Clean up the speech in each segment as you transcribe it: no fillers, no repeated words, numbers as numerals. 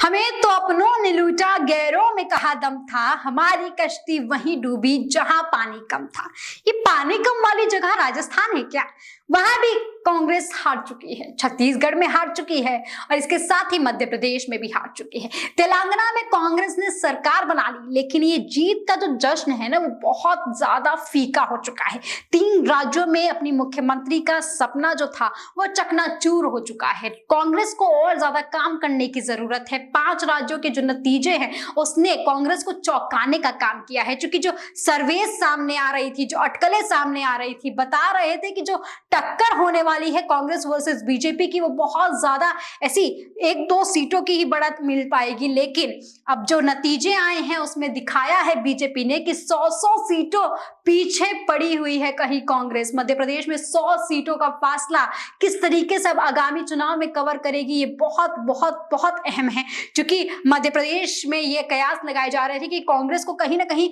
हमें तो अपनों ने लूटा, गैरों में कहा दम था, हमारी कश्ती वहीं डूबी जहां पानी कम था। ये पानी कम वाली जगह राजस्थान है क्या? वहां भी कांग्रेस हार चुकी है, छत्तीसगढ़ में हार चुकी है और इसके साथ ही मध्य प्रदेश में भी हार चुकी है। तेलंगाना में कांग्रेस ने सरकार बना ली, लेकिन ये जीत का जो जश्न है ना, वो बहुत ज्यादा फीका हो चुका है। 3 राज्यों में अपनी मुख्यमंत्री का सपना जो था वो चकनाचूर हो चुका है। कांग्रेस को और ज्यादा काम करने की जरूरत है। 5 राज्यों के जो नतीजे हैं उसने कांग्रेस को चौंकाने का काम किया है, क्योंकि जो सर्वे सामने आ रही थी, जो अटकलें सामने आ रही थी, बता रहे थे कि जो टक्कर होने वाली है कांग्रेस वर्सेस बीजेपी की, वो बहुत ज्यादा ऐसी 1-2 सीटों की ही बढ़त मिल पाएगी। लेकिन अब जो नतीजे आए हैं उसमें दिखाया है बीजेपी ने कि 100 सीटों पीछे पड़ी हुई है कहीं कांग्रेस। मध्य प्रदेश में 100 सीटों का फासला किस तरीके से अब आगामी चुनाव में कवर करेगी, ये बहुत बहुत बहुत अहम है। क्योंकि मध्य प्रदेश में ये कयास लगाए जा रहे थे कि कांग्रेस को कहीं ना कहीं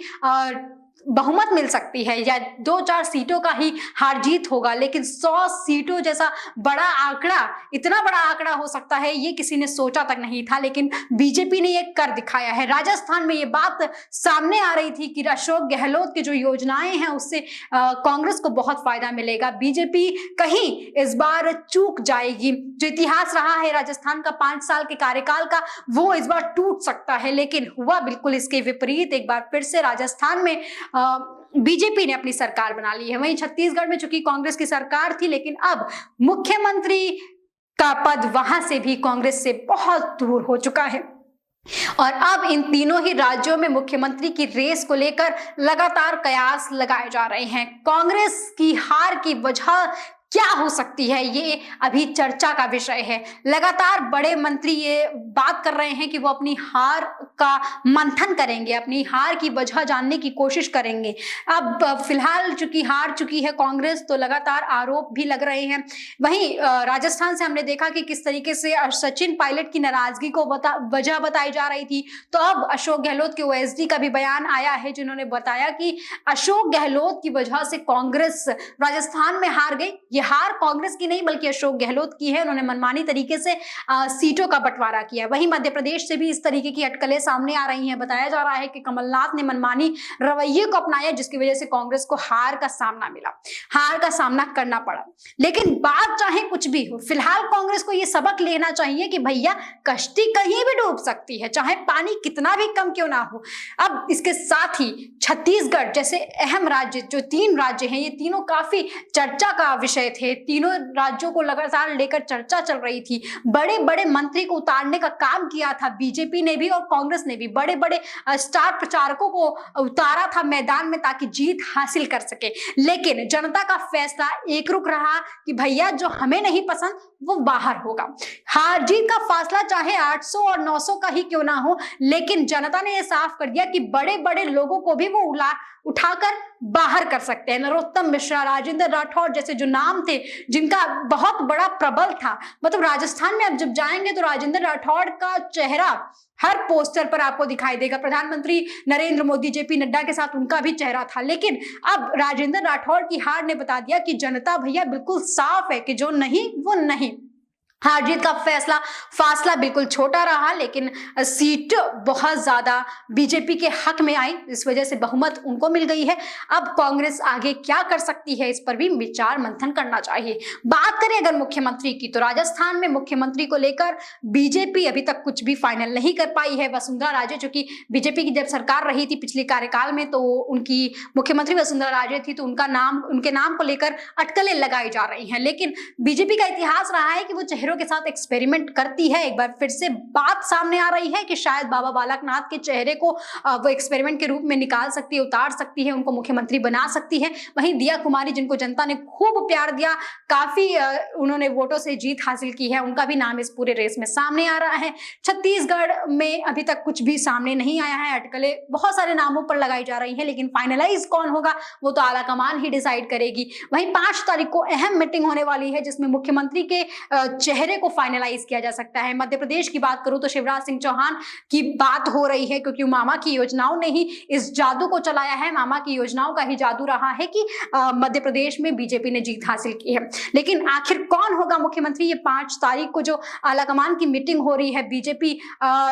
बहुमत मिल सकती है या 2-4 सीटों का ही हार जीत होगा, लेकिन 100 सीटों जैसा बड़ा आंकड़ा, इतना बड़ा आंकड़ा हो सकता है, ये किसी ने सोचा तक नहीं था। लेकिन बीजेपी ने ये कर दिखाया है। राजस्थान में ये बात सामने आ रही थी कि अशोक गहलोत की जो योजनाएं हैं उससे कांग्रेस को बहुत फायदा मिलेगा। बीजेपी कहीं इस बार चूक जाएगी। जो इतिहास रहा है राजस्थान का 5 साल के कार्यकाल का, वो इस बार टूट सकता है। लेकिन हुआ बिल्कुल इसके विपरीत। एक बार फिर से राजस्थान में बीजेपी ने अपनी सरकार बना ली है। वहीं छत्तीसगढ़ में चूंकि कांग्रेस की सरकार थी, लेकिन अब मुख्यमंत्री का पद वहां से भी कांग्रेस से बहुत दूर हो चुका है और अब इन तीनों ही राज्यों में मुख्यमंत्री की रेस को लेकर लगातार कयास लगाए जा रहे हैं। कांग्रेस की हार की वजह क्या हो सकती है, ये अभी चर्चा का विषय है। लगातार बड़े मंत्री ये बात कर रहे हैं कि वो अपनी हार का मंथन करेंगे, अपनी हार की वजह जानने की कोशिश करेंगे। अब फिलहाल चूंकि हार चुकी है कांग्रेस, तो लगातार आरोप भी लग रहे हैं। वहीं राजस्थान से हमने देखा कि किस तरीके से सचिन पायलट की नाराजगी को वजह बताई जा रही थी, तो अब अशोक गहलोत के ओएसडी का भी बयान आया है, जिन्होंने बताया कि अशोक गहलोत की वजह से कांग्रेस राजस्थान में हार गई। ये हार कांग्रेस की नहीं बल्कि अशोक गहलोत की है। उन्होंने मनमानी तरीके से सीटों का बंटवारा किया। वहीं मध्य प्रदेश से भी इस तरीके की अटकलें सामने आ रही हैं। बताया जा रहा है कि कमलनाथ ने मनमानी रवैये को अपनाया, जिसकी वजह से कांग्रेस को हार का सामना मिला, हार का सामना करना पड़ा। लेकिन बात चाहे कुछ भी हो, फिलहाल कांग्रेस को यह सबक लेना चाहिए कि भैया कश्ती कहीं भी डूब सकती है, चाहे पानी कितना भी कम क्यों ना हो। अब इसके साथ ही छत्तीसगढ़ जैसे अहम राज्य, जो 3 राज्य हैं, ये तीनों काफी चर्चा का विषय थे। तीनों राज्यों को लगातार लेकर चर्चा चल रही थी। बड़े बड़े मंत्री को उतारने का काम किया था बीजेपी ने भी और कांग्रेस ने भी। बड़े बड़े स्टार प्रचारकों को उतारा था मैदान में ताकि जीत हासिल कर सके। लेकिन जनता का फैसला एकरुख रहा कि भैया जो हमें नहीं पसंद वो बाहर होगा। हार जीत का फासला चाहे 800 और 900 का ही क्यों ना हो, लेकिन जनता ने यह साफ कर दिया कि बड़े बड़े लोगों को भी वो उठाकर बाहर कर सकते हैं। नरोत्तम मिश्रा, राजेंद्र राठौड़ जैसे जो नाम थे, जिनका बहुत बड़ा प्रबल था, मतलब राजस्थान में अब जब जाएंगे तो राजेंद्र राठौड़ का चेहरा हर पोस्टर पर आपको दिखाई देगा। प्रधानमंत्री नरेंद्र मोदी, जेपी नड्डा के साथ उनका भी चेहरा था। लेकिन अब राजेंद्र राठौड़ की हार ने बता दिया कि जनता भैया बिल्कुल साफ है कि जो नहीं वो नहीं। हार जीत का फासला बिल्कुल छोटा रहा, लेकिन सीट बहुत ज्यादा बीजेपी के हक में आई, इस वजह से बहुमत उनको मिल गई है। अब कांग्रेस आगे क्या कर सकती है, इस पर भी विचार मंथन करना चाहिए। बात करें अगर मुख्यमंत्री की, तो राजस्थान में मुख्यमंत्री को लेकर बीजेपी अभी तक कुछ भी फाइनल नहीं कर पाई है। वसुंधरा राजे, जो कि बीजेपी की जब सरकार रही थी पिछले कार्यकाल में, तो उनकी मुख्यमंत्री वसुंधरा राजे थी, तो उनके नाम को लेकर अटकलें लगाई जा रही हैं। लेकिन बीजेपी का इतिहास रहा है कि वो के साथ एक्सपेरिमेंट करती है। एक बार फिर से बात सामने आ रही है कि शायद बाबा बालकनाथ के चेहरे को वो एक्सपेरिमेंट के रूप में निकाल सकती है, उतार सकती है, उनको मुख्यमंत्री बना सकती है। वहीं दिया कुमारी, जिनको जनता ने खूब प्यार दिया, काफी उन्होंने वोटों से जीत हासिल की है, उनका भी नाम इस पूरे रेस में सामने आ रहा है। छत्तीसगढ़ में अभी तक कुछ भी सामने नहीं आया है। अटकलें बहुत सारे नामों पर लगाई जा रही है, लेकिन फाइनलाइज कौन होगा वो तो आला कमान ही डिसाइड करेगी। वहीं 5 तारीख को अहम मीटिंग होने वाली है, जिसमें मुख्यमंत्री के चेहरे को फाइनलाइज किया जा सकता है। मध्य प्रदेश की बात करूं तो शिवराज सिंह चौहान की बात हो रही है, क्योंकि मामा की योजनाओं ने ही इस जादू को चलाया है। मामा की योजनाओं का ही जादू रहा है कि मध्य प्रदेश में बीजेपी ने जीत हासिल की है। लेकिन आखिर कौन होगा मुख्यमंत्री, ये 5 तारीख को जो आलाकमान की मीटिंग हो रही है, बीजेपी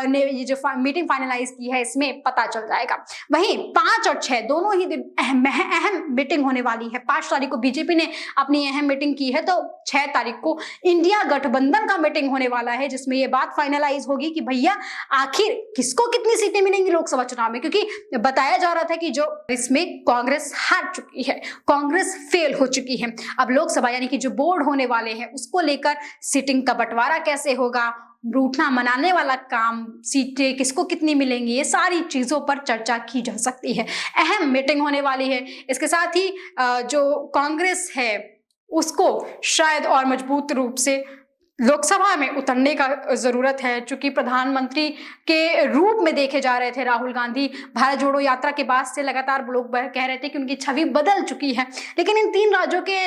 ने ये जो मीटिंग फाइनलाइज की है, इसमें पता चल जाएगा। वहीं 5 और 6 दोनों ही दिन अहम मीटिंग होने वाली है। 5 तारीख को बीजेपी ने अपनी अहम मीटिंग की है, तो 6 तारीख को इंडिया गठबंधन का मीटिंग होने वाला है, जिसमें यह बात फाइनलाइज होगी कि भैया आखिर किसको कितनी सीटें मिलेंगी लोकसभा चुनाव में। क्योंकि बताया जा रहा था कि जो इसमें कांग्रेस हार चुकी है, कांग्रेस फेल हो चुकी है। अब लोकसभा यानी कि जो बोर्ड होने वाले हैं उसको लेकर सीटिंग का बंटवारा कैसे होगा, रूठना मनाने वाला काम, सीटें किसको कितनी मिलेंगी, ये सारी चीजों पर चर्चा की जा सकती है। अहम मीटिंग होने वाली है। इसके साथ ही जो कांग्रेस है उसको शायद और मजबूत रूप से लोकसभा में उतरने का जरूरत है, चूंकि प्रधानमंत्री के रूप में देखे जा रहे थे राहुल गांधी। भारत जोड़ो यात्रा के बाद से लगातार लोग कह रहे थे कि उनकी छवि बदल चुकी है, लेकिन इन 3 राज्यों के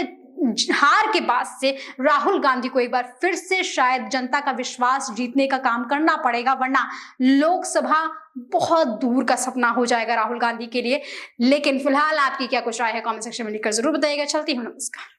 हार के बाद से राहुल गांधी को एक बार फिर से शायद जनता का विश्वास जीतने का काम करना पड़ेगा, वरना लोकसभा बहुत दूर का सपना हो जाएगा राहुल गांधी के लिए। लेकिन फिलहाल आपकी क्या कुछ राय है, कमेंट सेक्शन में लिखकर जरूर बताइएगा। चलती हूँ, नमस्कार।